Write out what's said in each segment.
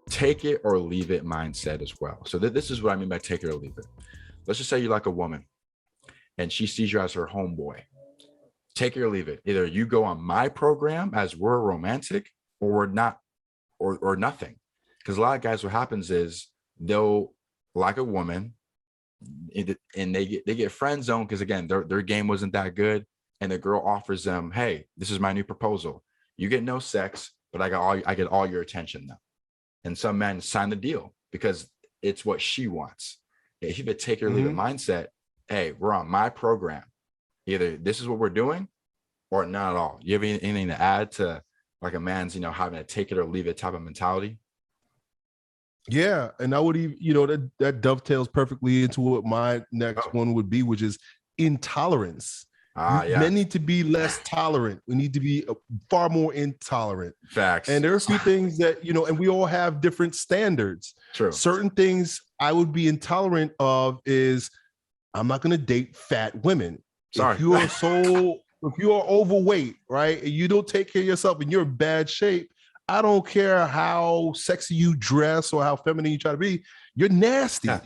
Take it or leave it mindset as well. So this is what I mean by take it or leave it. Let's just say you like a woman and she sees you as her homeboy. Take it or leave it. Either you go on my program as we're romantic or not, or nothing. Because a lot of guys, what happens is they'll like a woman and they get friend zoned because again, their game wasn't that good. And the girl offers them, hey, this is my new proposal. You get no sex, but I get all your attention now. And some men sign the deal because it's what she wants. If you take or leave it mindset, hey, we're on my program. Either this is what we're doing or not at all. You have anything to add to like a man's, having a take it or leave it type of mentality? Yeah. And I would even, that dovetails perfectly into what my next one would be, which is intolerance. Yeah. Men need to be less tolerant. We need to be far more intolerant. Facts. And there are a few things that, and we all have different standards. True. Certain things I would be intolerant of is I'm not going to date fat women. Sorry. If you are overweight, right, and you don't take care of yourself and you're in bad shape, I don't care how sexy you dress or how feminine you try to be, you're nasty. Yeah.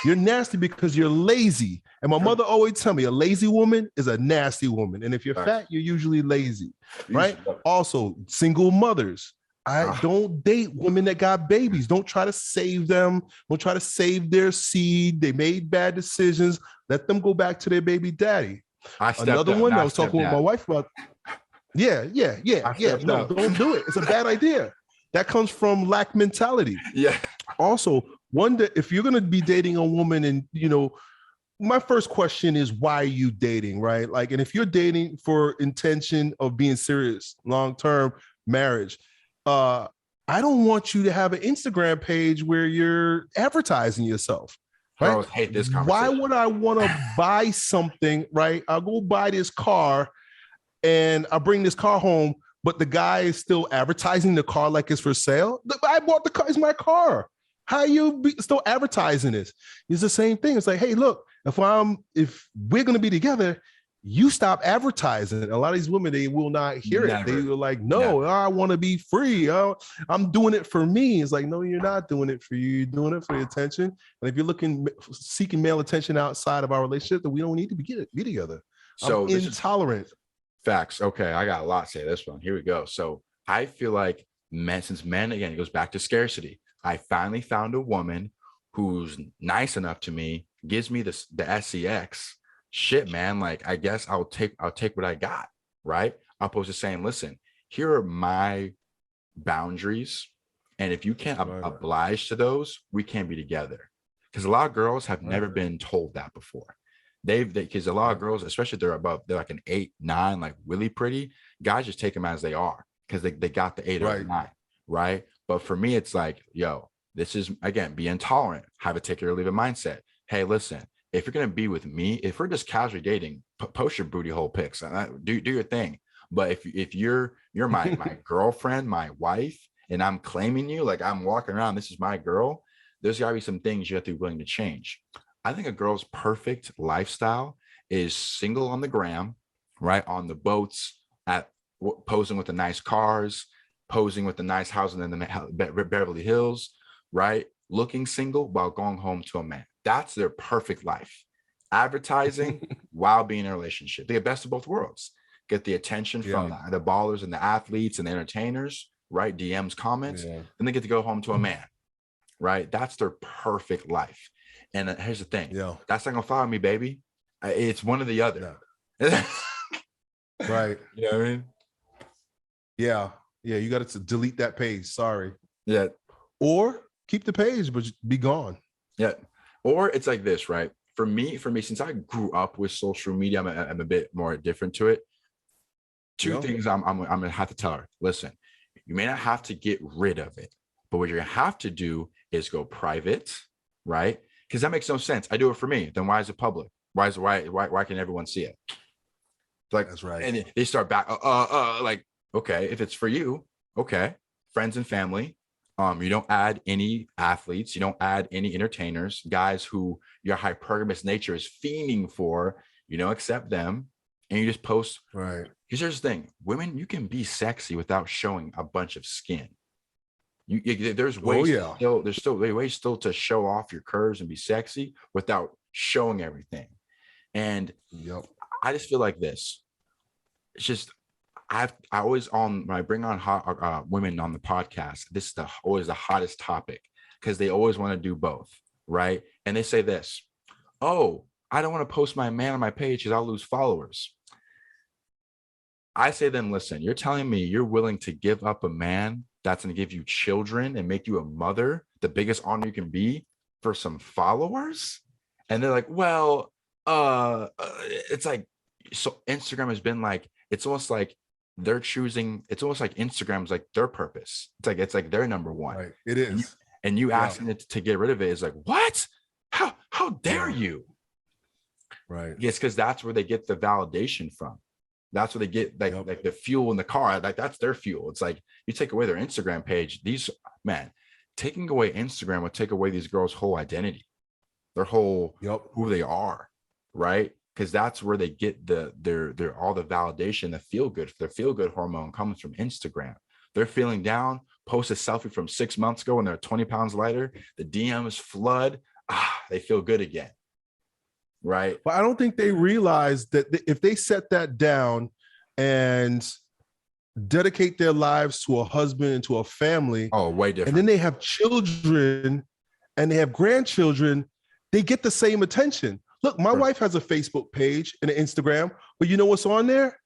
You're nasty because you're lazy. And my mother always tell me a lazy woman is a nasty woman. And if you're fat, you're usually lazy, right? Also, single mothers. I don't date women that got babies. Don't try to save them. Don't try to save their seed. They made bad decisions. Let them go back to their baby daddy. Another one I was talking with my wife about. Yeah. No, don't do it. It's a bad idea. That comes from lack mentality. Yeah. Also, wonder if you're going to be dating a woman and, my first question is, why are you dating, right? Like, and if you're dating for intention of being serious, long-term marriage, I don't want you to have an Instagram page where you're advertising yourself. Right? I hate this conversation. Why would I want to buy something, right? I'll go buy this car and I'll bring this car home, but the guy is still advertising the car like it's for sale. I bought the car, it's my car. How are you still advertising this? It's the same thing. It's like, hey, look, if we're going to be together, you stop advertising. A lot of these women, they will not hear it. They were like, no, I want to be free. I'm doing it for me. It's like, no, you're not doing it for you. You're doing it for the attention. And if you're seeking male attention outside of our relationship, then we don't need to be together. So I'm intolerant. Facts. Okay, I got a lot to say this one. Here we go. So I feel like men, again, it goes back to scarcity. I finally found a woman who's nice enough to me, gives me the SCX. Shit, man, like I guess I'll take what I got, right? Opposed to saying, listen, here are my boundaries, and if you can't oblige to those, we can't be together. Because a lot of girls have never been told that before. Because a lot of girls, especially if they're like an 8, 9, like really pretty, guys just take them as they are because they got the 8 or 9, right? But for me, it's like, yo, this is, again, be intolerant, have a take it or leave it mindset. Hey, listen, if you're going to be with me, if we're just casually dating, post your booty hole pics, do your thing. But if you're my girlfriend, my wife, and I'm claiming you, like I'm walking around, this is my girl, there's got to be some things you have to be willing to change. I think a girl's perfect lifestyle is single on the gram, right? On the boats, posing with the nice cars, posing with the nice house in the Beverly Hills, right? Looking single while going home to a man. That's their perfect life. Advertising while being in a relationship. They get best of both worlds. Get the attention from the ballers and the athletes and the entertainers, right? DMs, comments, and they get to go home to a man, right? That's their perfect life. And here's the thing. That's not going to follow me, baby. It's one or the other. Right. You know what I mean? Yeah. You got to delete that page. Sorry. Yeah. Or keep the page, but be gone. Yeah. Or it's like this, right? For me, since I grew up with social media, I'm a bit more different to it. Two things I'm going to have to tell her. Listen, you may not have to get rid of it, but what you're going to have to do is go private, right? Because that makes no sense. I do it for me. Then why is it public? Why can everyone see it? Like, that's right. And they start back, like, okay, if it's for you, okay, friends and family. You don't add any athletes. You don't add any entertainers, guys who your hypergamous nature is fiending for. You don't accept them, and you just post Because here's the thing, women, you can be sexy without showing a bunch of skin. There's Oh ways yeah. still, there's still ways still to show off your curves and be sexy without showing everything. And Yep. I just feel like this. It's just I always on when I bring on hot women on the podcast, this is always the hottest topic because they always want to do both, right? And they say this, oh, I don't want to post my man on my page because I'll lose followers. I say then, listen, you're telling me you're willing to give up a man that's going to give you children and make you a mother, the biggest honor you can be, for some followers? And they're like, well, it's like, so Instagram has been like, it's almost like they're choosing, it's almost like Instagram's like their purpose. It's like their number one. Right. It is. And you asking it to get rid of it is like, what? How dare you? Right. Yes, because that's where they get the validation from. That's where they get like the fuel in the car. Like that's their fuel. It's like you take away their Instagram page. These taking away Instagram would take away these girls' whole identity, their whole who they are, right? Because that's where they get their all the validation, the feel good. Their feel good hormone comes from Instagram. They're feeling down. Post a selfie from 6 months ago when they're 20 pounds lighter. The DMs flood. They feel good again. Right. But I don't think they realize that if they set that down and dedicate their lives to a husband and to a family, way different. And then they have children and they have grandchildren, they get the same attention. Look, my wife has a Facebook page and an Instagram, but you know what's on there?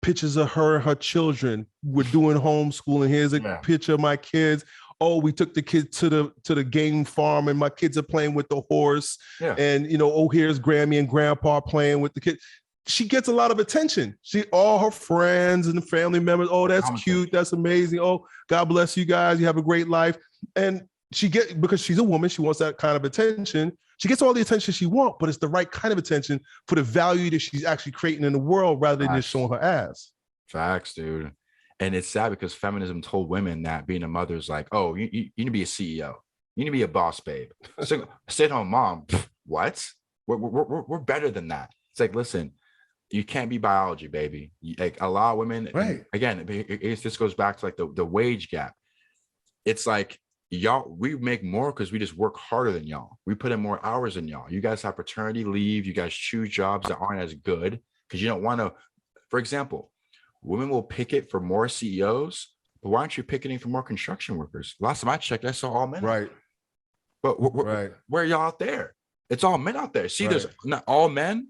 Pictures of her and her children. We're doing homeschooling. Here's a picture of my kids. Oh, we took the kids to the game farm and my kids are playing with the horse. Yeah. And, here's Grammy and Grandpa playing with the kids. She gets a lot of attention. All her friends and family members, oh, that's cute. That's amazing. Oh, God bless you guys. You have a great life. And because she's a woman, she wants that kind of attention. She gets all the attention she wants, but it's the right kind of attention for the value that she's actually creating in the world rather than just showing her ass. Facts, dude. And it's sad because feminism told women that being a mother is like, oh, you need to be a CEO. You need to be a boss, babe. Stay-at-home mom. What? We're better than that. It's like, listen, you can't be biology, baby. Like a lot of women, right? Again, this goes back to like the wage gap. It's like we make more because we just work harder than y'all. We put in more hours than y'all. You guys have paternity leave. You guys choose jobs that aren't as good because you don't want to. For example, women will picket for more CEOs, but why aren't you picketing for more construction workers? Last time I checked, I saw all men. Right. But where are y'all out there? It's all men out there. See, there's not all men.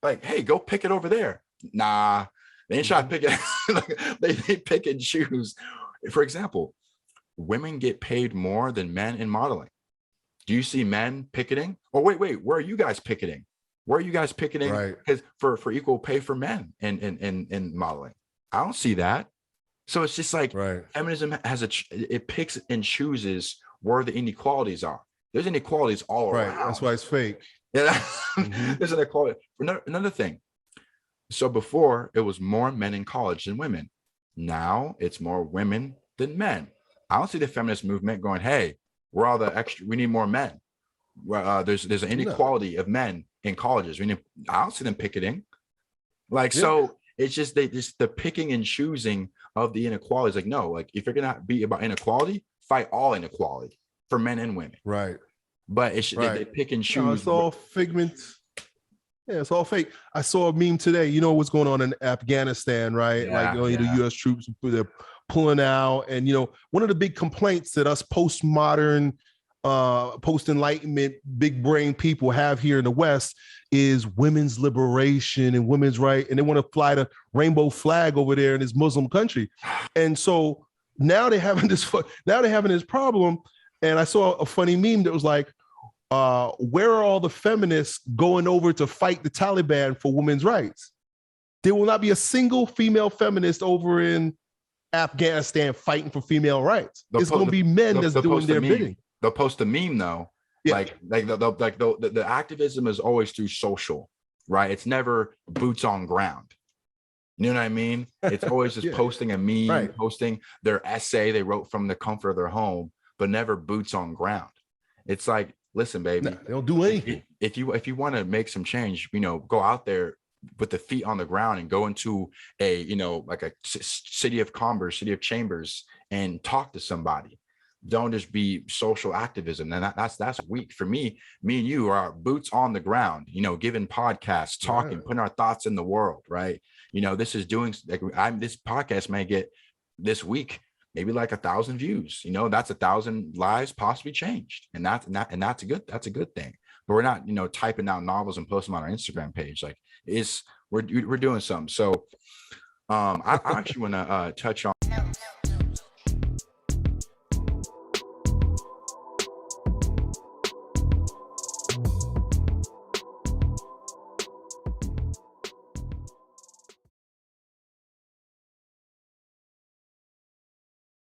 Like, hey, go pick it over there. Nah, they ain't trying to pick it. they pick and choose. For example, women get paid more than men in modeling. Do you see men picketing? Oh, wait, where are you guys picketing? Where are you guys picketing? Because for equal pay for men in modeling. I don't see that. So it's just like feminism it picks and chooses where the inequalities are. There's inequalities all around. That's why it's fake. Yeah, there's inequality. Another thing. So before it was more men in college than women. Now it's more women than men. I don't see the feminist movement going, hey, we're all the extra. We need more men. There's an inequality of men in colleges. I don't see them picketing. So it's just the picking and choosing of the inequalities. Like, no, like if you're gonna be about inequality, fight all inequality for men and women. Right. But they pick and choose. It's all figment. Yeah, it's all fake. I saw a meme today. You know what's going on in Afghanistan, right? The U.S. troops, they're pulling out. And, one of the big complaints that us postmodern, post-enlightenment, big brain people have here in the West is women's liberation and women's right. And they want to fly the rainbow flag over there in this Muslim country. And so now they're having this problem. And I saw a funny meme that was like, where are all the feminists going over to fight the Taliban for women's rights? There will not be a single female feminist over in Afghanistan fighting for female rights. It's going to be men that's doing their bidding. They'll post a meme though. Yeah. The activism is always through social, right? It's never boots on ground. You know what I mean? It's always just posting a meme, posting their essay they wrote from the comfort of their home, but never boots on ground. It's like, listen, baby, they don't do anything. If you want to make some change, go out there, with the feet on the ground and go into a, you know, like a city of commerce, city of chambers, and talk to somebody. Don't just be social activism. And that's weak. For me and you are boots on the ground, you know, giving podcasts, talking, putting our thoughts in the world, right? You know, this is doing, like, this podcast may get this week maybe like 1,000 views. You know, that's 1,000 lives possibly changed, and that's a good thing. But we're not, you know, typing out novels and posting them on our Instagram page. Like, we're doing something. So I actually want to touch